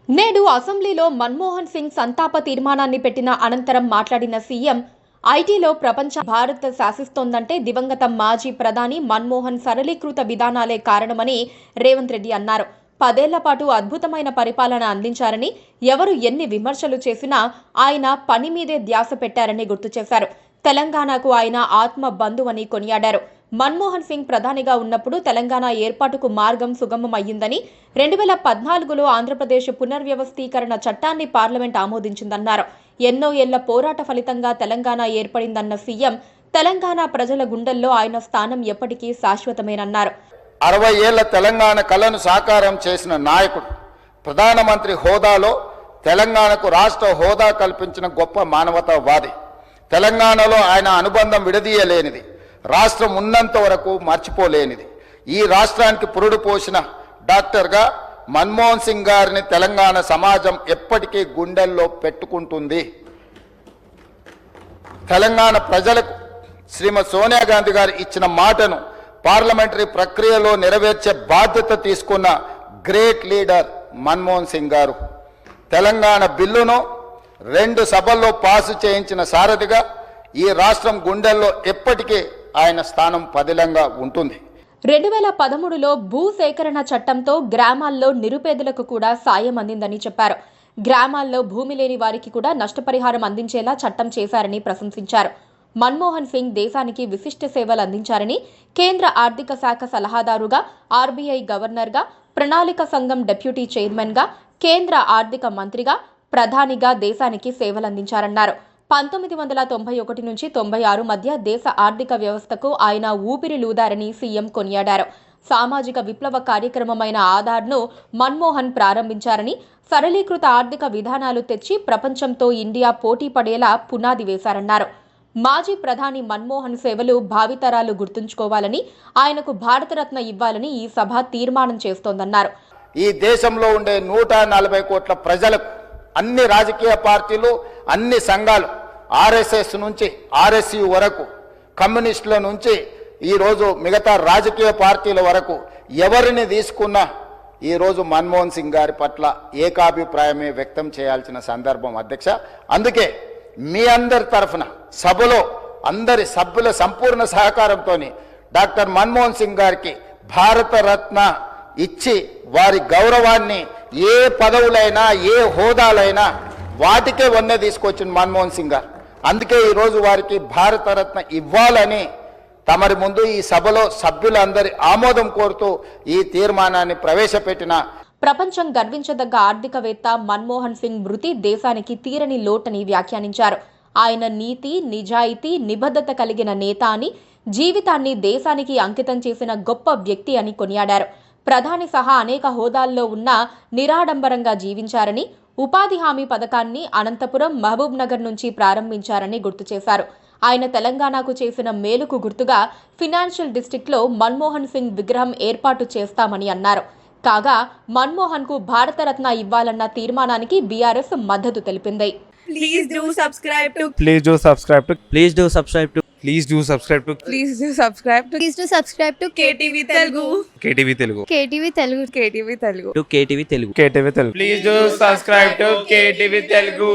నేడు అసెంబ్లీలో మన్మోహన్ సింగ్ సంతాప తీర్మానాన్ని పెట్టిన అనంతరం మాట్లాడిన సీఎం ఐటీలో ప్రపంచ భారత్ శాసిస్తోందంటే దివంగత మాజీ ప్రధాని మన్మోహన్ సరళీకృత విధానాలే కారణమని రేవంత్ రెడ్డి అన్నారు. 10 ఏళ్ల పాటు అద్భుతమైన పరిపాలన అందించారని, ఎవరు ఎన్ని విమర్శలు చేసినా ఆయన పని మీదే ధ్యాస పెట్టారని గుర్తు చేశారు. తెలంగాణకు ఆయన ఆత్మ బంధువని కొనియాడారు. మన్మోహన్ సింగ్ ప్రధానిగా ఉన్నప్పుడు తెలంగాణ ఏర్పాటుకు మార్గం సుగమం అయ్యిందని, 2014లో ఆంధ్రప్రదేశ్ పునర్వ్యవస్థీకరణ చట్టాన్ని పార్లమెంట్ ఆమోదించిందన్నారు. ఎన్నో ఏళ్ల పోరాట ఫలితంగా తెలంగాణ ఏర్పడిందన్న సీఎం, తెలంగాణ ప్రజల గుండెల్లో ఆయన స్థానం ఎప్పటికీ శాశ్వతమేనన్నారు. 60 ఏళ్ల తెలంగాణ కలను సాకారం చేసిన నాయకుడు, ప్రధానమంత్రి హోదాలో తెలంగాణకు రాష్ట్ర హోదా కల్పించిన గొప్ప మానవతావాది. తెలంగాణలో ఆయన అనుబంధం విడదీయలేనిది, రాష్ట్రం ఉన్నంత వరకు మర్చిపోలేనిది. ఈ రాష్ట్రానికి పురుడు పోసిన డాక్టర్గా మన్మోహన్ సింగ్ గారిని తెలంగాణ సమాజం ఎప్పటికీ గుండెల్లో పెట్టుకుంటుంది. తెలంగాణ ప్రజలకు శ్రీమతి సోనియా గాంధీ గారు ఇచ్చిన మాటను పార్లమెంటరీ ప్రక్రియలో నెరవేర్చే బాధ్యత తీసుకున్న గ్రేట్ లీడర్ మన్మోహన్ సింగ్ గారు. తెలంగాణ బిల్లును 2 సభల్లో పాసు చేయించిన సారథిగా ఈ రాష్ట్రం గుండెల్లో ఎప్పటికీ ఆయన స్థానం పదిలంగా ఉంటుంది. 2013లో భూ సేకరణ చట్టంతో గ్రామాల్లో నిరుపేదలకు కూడా సాయం అందిందని చెప్పారు. గ్రామాల్లో భూమి లేని వారికి కూడా నష్టపరిహారం అందించేలా చట్టం చేశారని ప్రశంసించారు. మన్మోహన్ సింగ్ దేశానికి విశిష్ట సేవలు అందించారని, కేంద్ర ఆర్థిక శాఖ సలహాదారుగా, ఆర్బీఐ గవర్నర్గా, ప్రణాళిక సంఘం డిప్యూటీ చైర్మన్గా, కేంద్ర ఆర్థిక మంత్రిగా, ప్రధానిగా దేశానికి సేవలందించారన్నారు. 1991 నుంచి 96 మధ్య దేశ ఆర్థిక వ్యవస్థకు ఆయన ఊపిరిలూదారని సీఎం కొనియాడారు. సామాజిక విప్లవ కార్యక్రమమైన ఆధార్ను మన్మోహన్ ప్రారంభించారని, సరళీకృత ఆర్థిక విధానాలు తెచ్చి ప్రపంచంతో ఇండియా పోటీ పడేలా పునాది వేశారన్నారు. మాజీ ప్రధాని మన్మోహన్ సేవలు భావితరాలు గుర్తుంచుకోవాలని, ఆయనకు భారతరత్న ఇవ్వాలని ఈ సభ తీర్మానం చేస్తోందన్నారు. ఈ దేశంలో ఉండే 140 కోట్ల ప్రజలకు అన్ని రాజకీయ పార్టీలు, అన్ని సంఘాలు, ఆర్ఎస్ఎస్ నుంచి ఆర్ఎస్యు వరకు, కమ్యూనిస్టుల నుంచి ఈరోజు మిగతా రాజకీయ పార్టీల వరకు ఎవరిని తీసుకున్నా ఈరోజు మన్మోహన్ సింగ్ గారి పట్ల ఏకాభిప్రాయమే వ్యక్తం చేయాల్సిన సందర్భం అధ్యక్ష. అందుకే మీ అందరి తరఫున సభలో అందరి సభ్యుల సంపూర్ణ సహకారంతో డాక్టర్ మన్మోహన్ సింగ్ గారికి భారతరత్న ఇచ్చి వారి గౌరవాన్ని ఏ పదవులైనా ఏ హోదాలైనా వాటికే వన్నె తీసుకొచ్చిన మన్మోహన్ సింగ్ గారు. అందుకే ఈరోజు వారికి భారతరత్న ఇవ్వాలని తమరి ముందు ఈ సభలో సభ్యులందరి ఆమోదం కోరుతూ ఈ తీర్మానాన్ని ప్రవేశపెట్టిన ప్రపంచం గర్వించదగ్గ ఆర్థికవేత్త మన్మోహన్ సింగ్ మృతి దేశానికి తీరని లోటని వ్యాఖ్యానించారు. ఆయన నీతి, నిజాయితీ, నిబద్ధత కలిగిన నేత అని, జీవితాన్ని దేశానికి అంకితం చేసిన గొప్ప వ్యక్తి అని కొనియాడారు. ప్రధాని సహా అనేక హోదాల్లో ఉన్న నిరాడంబరంగా జీవించారని, ఉపాధి హామీ పథకాన్ని అనంతపురం, మహబూబ్ నగర్ నుంచి ప్రారంభించారని గుర్తు చేశారు. ఆయన తెలంగాణకు చేసిన మేలుకు గుర్తుగా ఫినాన్షియల్ డిస్ట్రిక్ట్లో మన్మోహన్ సింగ్ విగ్రహం ఏర్పాటు చేస్తామని అన్నారు. కాగా మన్మోహన్ కు భారతరత్న ఇవ్వాలన్న తీర్మానానికి బీఆర్ఎస్ మద్దతు తెలిపింది. Please do subscribe to Please do subscribe to Please do subscribe to Please do subscribe to Please do subscribe to Please do subscribe to KTV Telugu KTV Telugu KTV Telugu KTV Telugu KTV Telugu Please do subscribe to KTV Telugu.